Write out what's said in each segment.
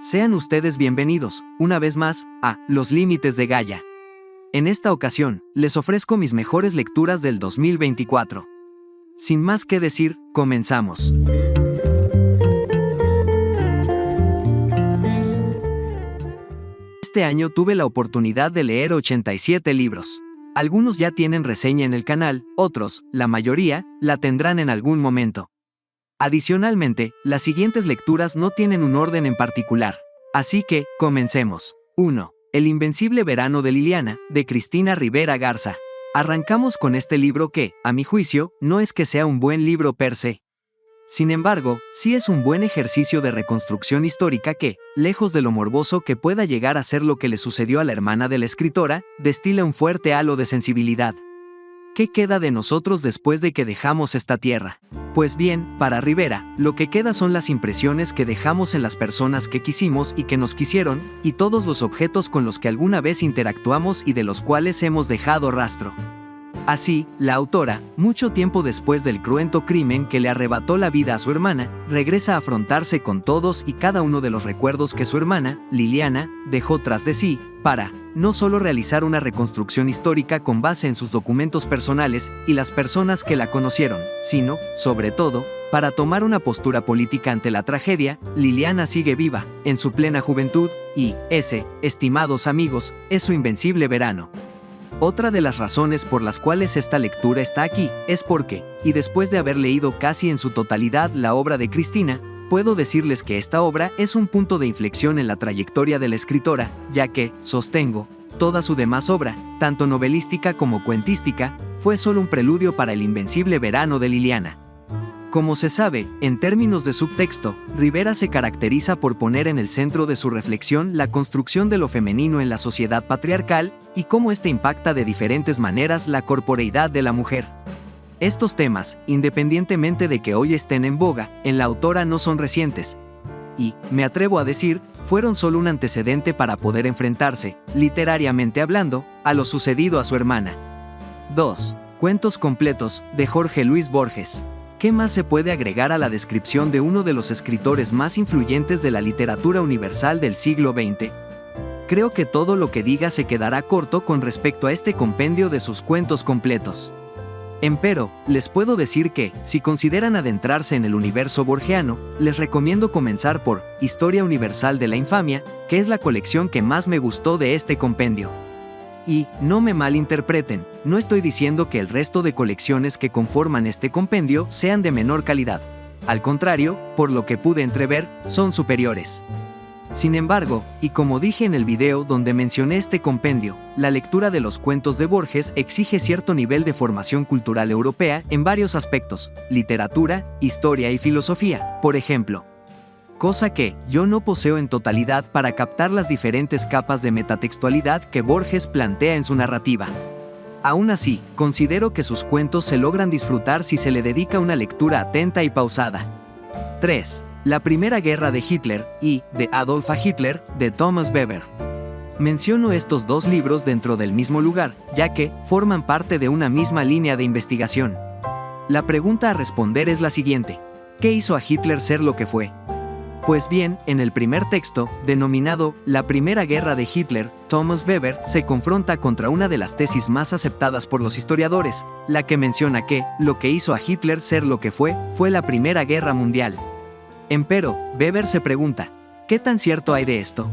Sean ustedes bienvenidos, una vez más, a Los Límites de Gaia. En esta ocasión, les ofrezco mis mejores lecturas del 2024. Sin más que decir, comenzamos. Este año tuve la oportunidad de leer 87 libros. Algunos ya tienen reseña en el canal, otros, la mayoría, la tendrán en algún momento. Adicionalmente, las siguientes lecturas no tienen un orden en particular. Así que, comencemos. 1. El invencible verano de Liliana, de Cristina Rivera Garza. Arrancamos con este libro que, a mi juicio, no es que sea un buen libro per se. Sin embargo, sí es un buen ejercicio de reconstrucción histórica que, lejos de lo morboso que pueda llegar a ser lo que le sucedió a la hermana de la escritora, destila un fuerte halo de sensibilidad. ¿Qué queda de nosotros después de que dejamos esta tierra? Pues bien, para Rivera, lo que queda son las impresiones que dejamos en las personas que quisimos y que nos quisieron, y todos los objetos con los que alguna vez interactuamos y de los cuales hemos dejado rastro. Así, la autora, mucho tiempo después del cruento crimen que le arrebató la vida a su hermana, regresa a afrontarse con todos y cada uno de los recuerdos que su hermana, Liliana, dejó tras de sí, para, no solo realizar una reconstrucción histórica con base en sus documentos personales y las personas que la conocieron, sino, sobre todo, para tomar una postura política ante la tragedia. Liliana sigue viva, en su plena juventud, y ese, estimados amigos, es su invencible verano. Otra de las razones por las cuales esta lectura está aquí es porque, y después de haber leído casi en su totalidad la obra de Cristina, puedo decirles que esta obra es un punto de inflexión en la trayectoria de la escritora, ya que, sostengo, toda su demás obra, tanto novelística como cuentística, fue solo un preludio para el invencible verano de Liliana. Como se sabe, en términos de subtexto, Rivera se caracteriza por poner en el centro de su reflexión la construcción de lo femenino en la sociedad patriarcal y cómo éste impacta de diferentes maneras la corporeidad de la mujer. Estos temas, independientemente de que hoy estén en boga, en la autora no son recientes. Y, me atrevo a decir, fueron solo un antecedente para poder enfrentarse, literariamente hablando, a lo sucedido a su hermana. 2. Cuentos completos, de Jorge Luis Borges. ¿Qué más se puede agregar a la descripción de uno de los escritores más influyentes de la literatura universal del siglo XX? Creo que todo lo que diga se quedará corto con respecto a este compendio de sus cuentos completos. Empero, les puedo decir que, si consideran adentrarse en el universo borgiano, les recomiendo comenzar por Historia Universal de la Infamia, que es la colección que más me gustó de este compendio. Y, no me malinterpreten, no estoy diciendo que el resto de colecciones que conforman este compendio sean de menor calidad. Al contrario, por lo que pude entrever, son superiores. Sin embargo, y como dije en el video donde mencioné este compendio, la lectura de los cuentos de Borges exige cierto nivel de formación cultural europea en varios aspectos: literatura, historia y filosofía, por ejemplo. Cosa que yo no poseo en totalidad para captar las diferentes capas de metatextualidad que Borges plantea en su narrativa. Aún así, considero que sus cuentos se logran disfrutar si se le dedica una lectura atenta y pausada. 3. La Primera Guerra de Hitler y de Adolf Hitler, de Thomas Weber. Menciono estos dos libros dentro del mismo lugar, ya que forman parte de una misma línea de investigación. La pregunta a responder es la siguiente: ¿qué hizo a Hitler ser lo que fue? Pues bien, en el primer texto, denominado La Primera Guerra de Hitler, Thomas Weber se confronta contra una de las tesis más aceptadas por los historiadores, la que menciona que lo que hizo a Hitler ser lo que fue la Primera Guerra Mundial. Empero, Weber se pregunta, ¿qué tan cierto hay de esto?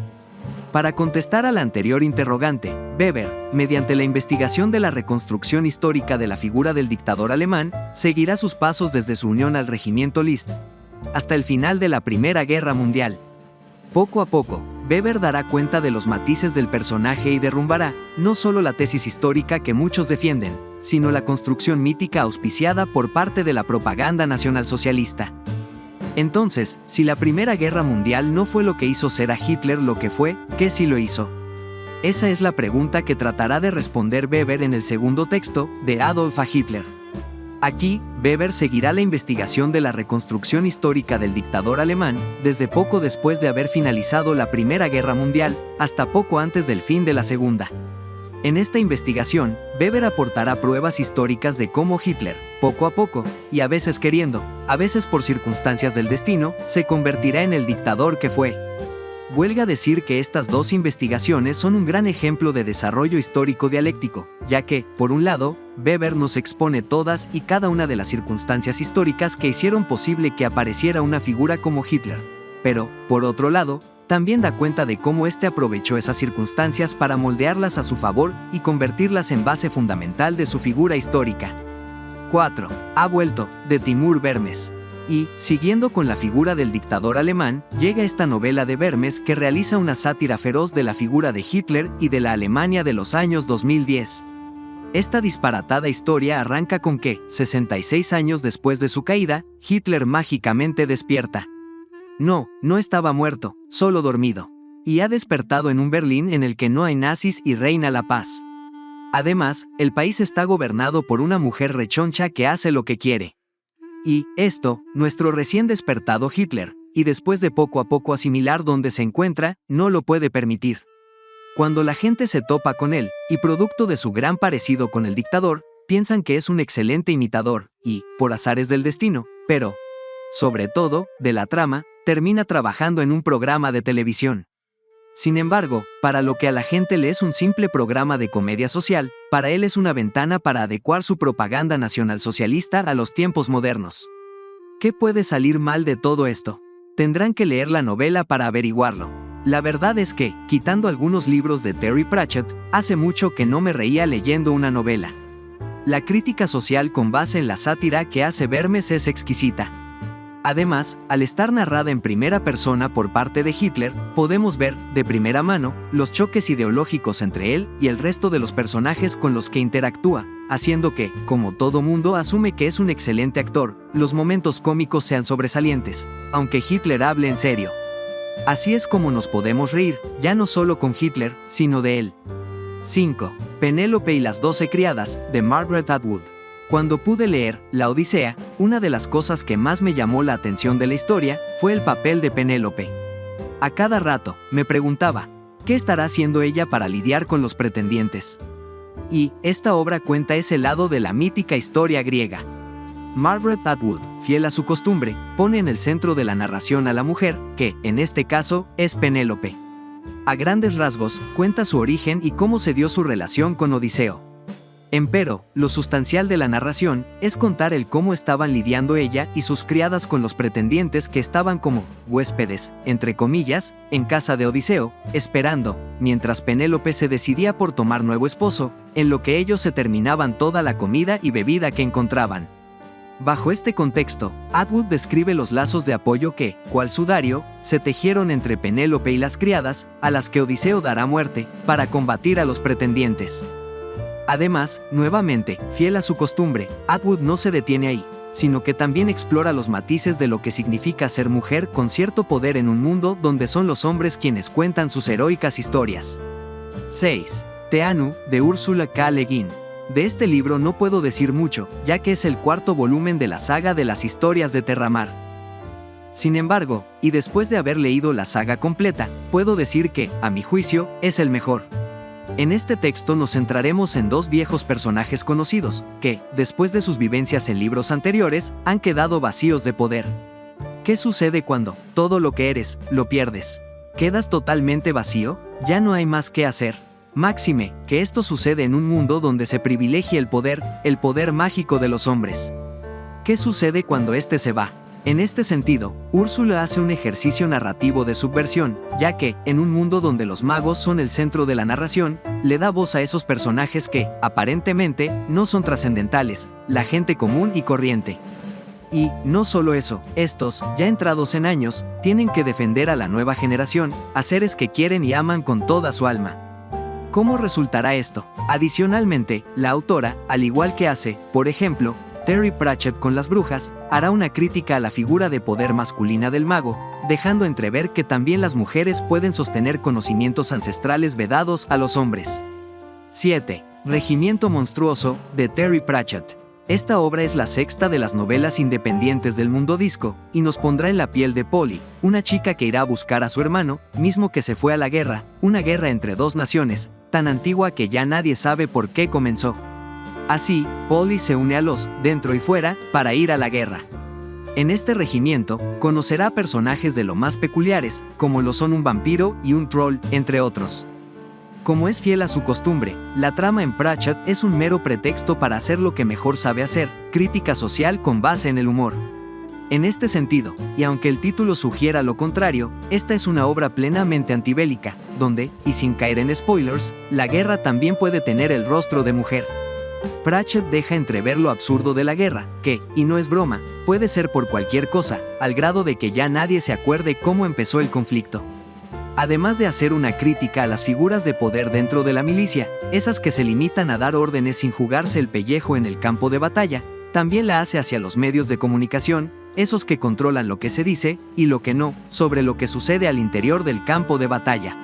Para contestar a la anterior interrogante, Weber, mediante la investigación de la reconstrucción histórica de la figura del dictador alemán, seguirá sus pasos desde su unión al regimiento List hasta el final de la Primera Guerra Mundial. Poco a poco, Weber dará cuenta de los matices del personaje y derrumbará, no solo la tesis histórica que muchos defienden, sino la construcción mítica auspiciada por parte de la propaganda nacionalsocialista. Entonces, si la Primera Guerra Mundial no fue lo que hizo ser a Hitler lo que fue, ¿qué sí lo hizo? Esa es la pregunta que tratará de responder Weber en el segundo texto, de Adolf Hitler. Aquí, Weber seguirá la investigación de la reconstrucción histórica del dictador alemán, desde poco después de haber finalizado la Primera Guerra Mundial, hasta poco antes del fin de la Segunda. En esta investigación, Weber aportará pruebas históricas de cómo Hitler, poco a poco, y a veces queriendo, a veces por circunstancias del destino, se convertirá en el dictador que fue. Huelga decir que estas dos investigaciones son un gran ejemplo de desarrollo histórico dialéctico, ya que, por un lado, Weber nos expone todas y cada una de las circunstancias históricas que hicieron posible que apareciera una figura como Hitler. Pero, por otro lado, también da cuenta de cómo éste aprovechó esas circunstancias para moldearlas a su favor y convertirlas en base fundamental de su figura histórica. 4. Ha vuelto, de Timur Vermes. Y, siguiendo con la figura del dictador alemán, llega esta novela de Vermes que realiza una sátira feroz de la figura de Hitler y de la Alemania de los años 2010. Esta disparatada historia arranca con que, 66 años después de su caída, Hitler mágicamente despierta. No estaba muerto, solo dormido. Y ha despertado en un Berlín en el que no hay nazis y reina la paz. Además, el país está gobernado por una mujer rechoncha que hace lo que quiere. Y, esto, nuestro recién despertado Hitler, y después de poco a poco asimilar dónde se encuentra, no lo puede permitir. Cuando la gente se topa con él, y producto de su gran parecido con el dictador, piensan que es un excelente imitador, y, por azares del destino, pero, sobre todo, de la trama, termina trabajando en un programa de televisión. Sin embargo, para lo que a la gente le es un simple programa de comedia social, para él es una ventana para adecuar su propaganda nacionalsocialista a los tiempos modernos. ¿Qué puede salir mal de todo esto? Tendrán que leer la novela para averiguarlo. La verdad es que, quitando algunos libros de Terry Pratchett, hace mucho que no me reía leyendo una novela. La crítica social con base en la sátira que hace Vermes es exquisita. Además, al estar narrada en primera persona por parte de Hitler, podemos ver, de primera mano, los choques ideológicos entre él y el resto de los personajes con los que interactúa, haciendo que, como todo mundo asume que es un excelente actor, los momentos cómicos sean sobresalientes, aunque Hitler hable en serio. Así es como nos podemos reír, ya no solo con Hitler, sino de él. 5. Penélope y las 12 criadas, de Margaret Atwood. Cuando pude leer La Odisea, una de las cosas que más me llamó la atención de la historia fue el papel de Penélope. A cada rato, me preguntaba, ¿qué estará haciendo ella para lidiar con los pretendientes? Y, esta obra cuenta ese lado de la mítica historia griega. Margaret Atwood, fiel a su costumbre, pone en el centro de la narración a la mujer, que, en este caso, es Penélope. A grandes rasgos, cuenta su origen y cómo se dio su relación con Odiseo. Empero, lo sustancial de la narración es contar el cómo estaban lidiando ella y sus criadas con los pretendientes que estaban como huéspedes, entre comillas, en casa de Odiseo, esperando, mientras Penélope se decidía por tomar nuevo esposo, en lo que ellos se terminaban toda la comida y bebida que encontraban. Bajo este contexto, Atwood describe los lazos de apoyo que, cual sudario, se tejieron entre Penélope y las criadas, a las que Odiseo dará muerte, para combatir a los pretendientes. Además, nuevamente, fiel a su costumbre, Atwood no se detiene ahí, sino que también explora los matices de lo que significa ser mujer con cierto poder en un mundo donde son los hombres quienes cuentan sus heroicas historias. 6. Te Anu, de Ursula K. Le Guin. De este libro no puedo decir mucho, ya que es el cuarto volumen de la saga de las historias de Terramar. Sin embargo, y después de haber leído la saga completa, puedo decir que, a mi juicio, es el mejor. En este texto nos centraremos en dos viejos personajes conocidos, que, después de sus vivencias en libros anteriores, han quedado vacíos de poder. ¿Qué sucede cuando todo lo que eres, lo pierdes? ¿Quedas totalmente vacío? Ya no hay más que hacer. Máxime, que esto sucede en un mundo donde se privilegia el poder mágico de los hombres. ¿Qué sucede cuando éste se va? En este sentido, Úrsula hace un ejercicio narrativo de subversión, ya que, en un mundo donde los magos son el centro de la narración, le da voz a esos personajes que, aparentemente, no son trascendentales, la gente común y corriente. Y, no solo eso, estos, ya entrados en años, tienen que defender a la nueva generación, a seres que quieren y aman con toda su alma. ¿Cómo resultará esto? Adicionalmente, la autora, al igual que hace, por ejemplo, Terry Pratchett con las brujas, hará una crítica a la figura de poder masculina del mago, dejando entrever que también las mujeres pueden sostener conocimientos ancestrales vedados a los hombres. 7. Regimiento monstruoso, de Terry Pratchett. Esta obra es la sexta de las novelas independientes del mundo disco, y nos pondrá en la piel de Polly, una chica que irá a buscar a su hermano, mismo que se fue a la guerra, una guerra entre dos naciones, tan antigua que ya nadie sabe por qué comenzó. Así, Polly se une a los, dentro y fuera, para ir a la guerra. En este regimiento, conocerá personajes de lo más peculiares, como lo son un vampiro y un troll, entre otros. Como es fiel a su costumbre, la trama en Pratchett es un mero pretexto para hacer lo que mejor sabe hacer, crítica social con base en el humor. En este sentido, y aunque el título sugiera lo contrario, esta es una obra plenamente antibélica, donde, y sin caer en spoilers, la guerra también puede tener el rostro de mujer. Pratchett deja entrever lo absurdo de la guerra, que, y no es broma, puede ser por cualquier cosa, al grado de que ya nadie se acuerde cómo empezó el conflicto. Además de hacer una crítica a las figuras de poder dentro de la milicia, esas que se limitan a dar órdenes sin jugarse el pellejo en el campo de batalla, también la hace hacia los medios de comunicación, esos que controlan lo que se dice, y lo que no, sobre lo que sucede al interior del campo de batalla.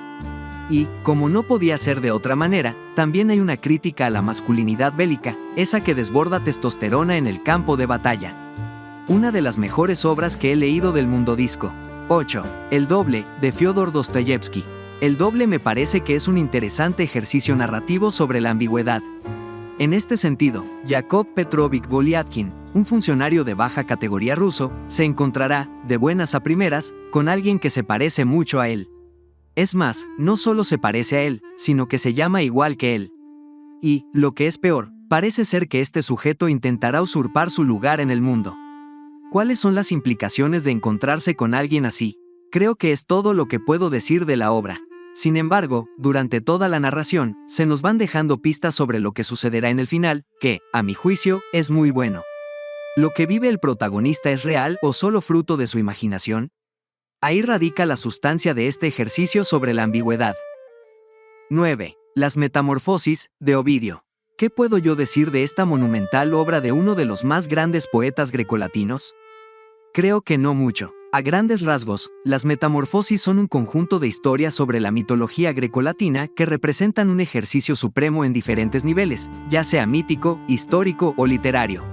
Y, como no podía ser de otra manera, también hay una crítica a la masculinidad bélica, esa que desborda testosterona en el campo de batalla. Una de las mejores obras que he leído del mundo disco. 8. El doble, de Fyodor Dostoyevsky. El doble me parece que es un interesante ejercicio narrativo sobre la ambigüedad. En este sentido, Yakov Petrovich Golyatkin, un funcionario de baja categoría ruso, se encontrará, de buenas a primeras, con alguien que se parece mucho a él. Es más, no solo se parece a él, sino que se llama igual que él. Y, lo que es peor, parece ser que este sujeto intentará usurpar su lugar en el mundo. ¿Cuáles son las implicaciones de encontrarse con alguien así? Creo que es todo lo que puedo decir de la obra. Sin embargo, durante toda la narración, se nos van dejando pistas sobre lo que sucederá en el final, que, a mi juicio, es muy bueno. ¿Lo que vive el protagonista es real o solo fruto de su imaginación? Ahí radica la sustancia de este ejercicio sobre la ambigüedad. 9. Las Metamorfosis, de Ovidio. ¿Qué puedo yo decir de esta monumental obra de uno de los más grandes poetas grecolatinos? Creo que no mucho. A grandes rasgos, las Metamorfosis son un conjunto de historias sobre la mitología grecolatina que representan un ejercicio supremo en diferentes niveles, ya sea mítico, histórico o literario.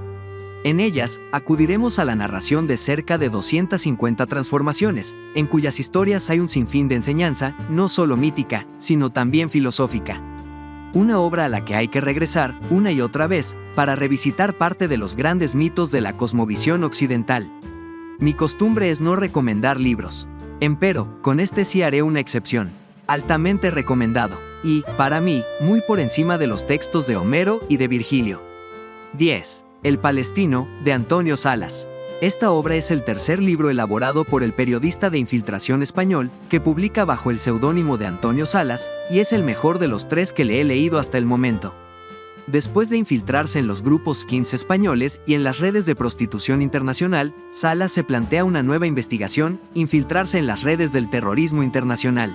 En ellas, acudiremos a la narración de cerca de 250 transformaciones, en cuyas historias hay un sinfín de enseñanza, no solo mítica, sino también filosófica. Una obra a la que hay que regresar, una y otra vez, para revisitar parte de los grandes mitos de la cosmovisión occidental. Mi costumbre es no recomendar libros. Empero, con este sí haré una excepción. Altamente recomendado, y, para mí, muy por encima de los textos de Homero y de Virgilio. 10. El Palestino, de Antonio Salas. Esta obra es el tercer libro elaborado por el periodista de infiltración español, que publica bajo el seudónimo de Antonio Salas, y es el mejor de los 3 que le he leído hasta el momento. Después de infiltrarse en los grupos skins españoles y en las redes de prostitución internacional, Salas se plantea una nueva investigación, infiltrarse en las redes del terrorismo internacional.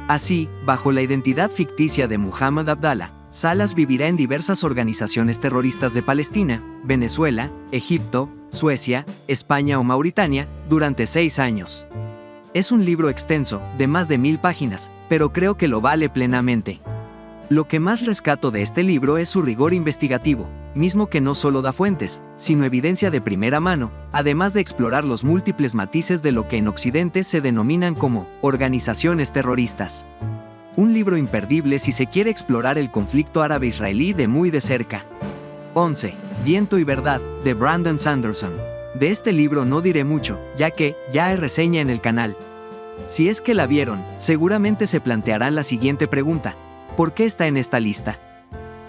Así, bajo la identidad ficticia de Muhammad Abdallah, Salas vivirá en diversas organizaciones terroristas de Palestina, Venezuela, Egipto, Suecia, España o Mauritania, durante 6 años. Es un libro extenso, de más de 1000 páginas, pero creo que lo vale plenamente. Lo que más rescato de este libro es su rigor investigativo, mismo que no solo da fuentes, sino evidencia de primera mano, además de explorar los múltiples matices de lo que en Occidente se denominan como organizaciones terroristas. Un libro imperdible si se quiere explorar el conflicto árabe-israelí de muy de cerca. 11. Viento y verdad, de Brandon Sanderson. De este libro no diré mucho, ya que ya hay reseña en el canal. Si es que la vieron, seguramente se plantearán la siguiente pregunta: ¿por qué está en esta lista?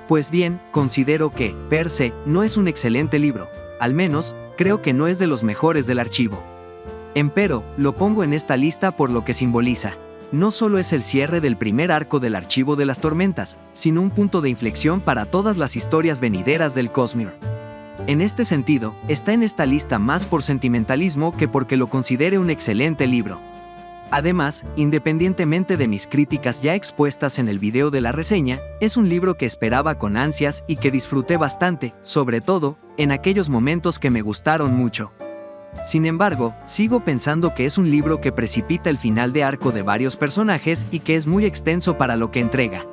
Pues bien, considero que, per se, no es un excelente libro, al menos, creo que no es de los mejores del archivo. Empero, lo pongo en esta lista por lo que simboliza. No solo es el cierre del primer arco del Archivo de las Tormentas, sino un punto de inflexión para todas las historias venideras del Cosmere. En este sentido, está en esta lista más por sentimentalismo que porque lo considere un excelente libro. Además, independientemente de mis críticas ya expuestas en el video de la reseña, es un libro que esperaba con ansias y que disfruté bastante, sobre todo, en aquellos momentos que me gustaron mucho. Sin embargo, sigo pensando que es un libro que precipita el final de arco de varios personajes y que es muy extenso para lo que entrega.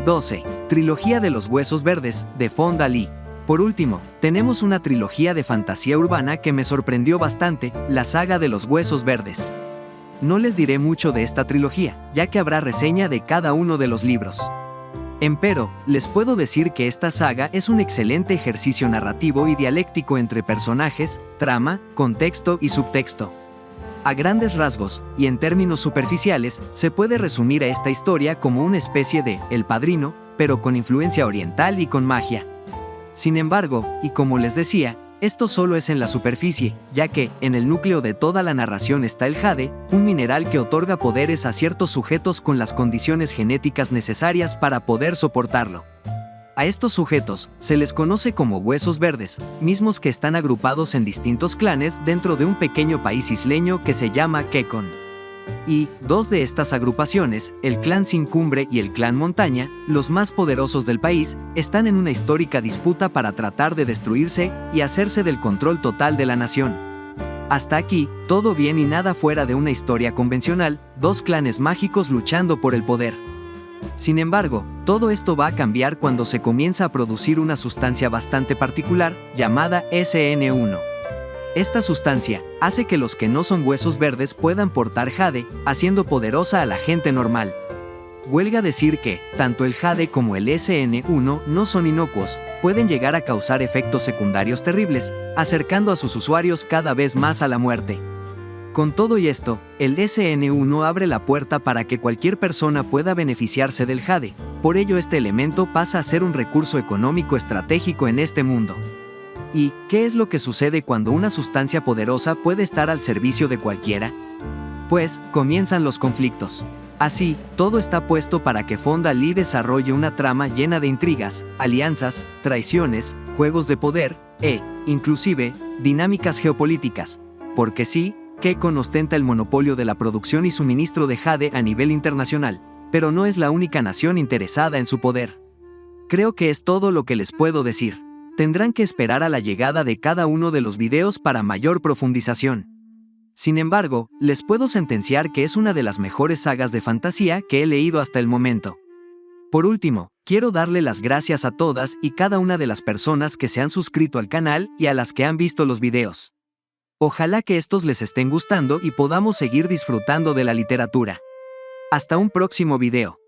12. Trilogía de los Huesos Verdes, de Fonda Lee. Por último, tenemos una trilogía de fantasía urbana que me sorprendió bastante, la saga de los Huesos Verdes. No les diré mucho de esta trilogía, ya que habrá reseña de cada uno de los libros. Empero, les puedo decir que esta saga es un excelente ejercicio narrativo y dialéctico entre personajes, trama, contexto y subtexto. A grandes rasgos, y en términos superficiales, se puede resumir a esta historia como una especie de El Padrino, pero con influencia oriental y con magia. Sin embargo, y como les decía, esto solo es en la superficie, ya que, en el núcleo de toda la narración está el jade, un mineral que otorga poderes a ciertos sujetos con las condiciones genéticas necesarias para poder soportarlo. A estos sujetos se les conoce como huesos verdes, mismos que están agrupados en distintos clanes dentro de un pequeño país isleño que se llama Kekon. Y, dos de estas agrupaciones, el clan Sin Cumbre y el clan Montaña, los más poderosos del país, están en una histórica disputa para tratar de destruirse y hacerse del control total de la nación. Hasta aquí, todo bien y nada fuera de una historia convencional, dos clanes mágicos luchando por el poder. Sin embargo, todo esto va a cambiar cuando se comienza a producir una sustancia bastante particular, llamada SN1. Esta sustancia hace que los que no son huesos verdes puedan portar jade, haciendo poderosa a la gente normal. Huelga decir que, tanto el jade como el SN1 no son inocuos, pueden llegar a causar efectos secundarios terribles, acercando a sus usuarios cada vez más a la muerte. Con todo y esto, el SN1 abre la puerta para que cualquier persona pueda beneficiarse del jade, por ello este elemento pasa a ser un recurso económico estratégico en este mundo. ¿Y qué es lo que sucede cuando una sustancia poderosa puede estar al servicio de cualquiera? Pues, comienzan los conflictos. Así, todo está puesto para que Fonda Lee desarrolle una trama llena de intrigas, alianzas, traiciones, juegos de poder, inclusive, dinámicas geopolíticas. Porque sí, Kekon ostenta el monopolio de la producción y suministro de jade a nivel internacional, pero no es la única nación interesada en su poder. Creo que es todo lo que les puedo decir. Tendrán que esperar a la llegada de cada uno de los videos para mayor profundización. Sin embargo, les puedo sentenciar que es una de las mejores sagas de fantasía que he leído hasta el momento. Por último, quiero darle las gracias a todas y cada una de las personas que se han suscrito al canal y a las que han visto los videos. Ojalá que estos les estén gustando y podamos seguir disfrutando de la literatura. Hasta un próximo video.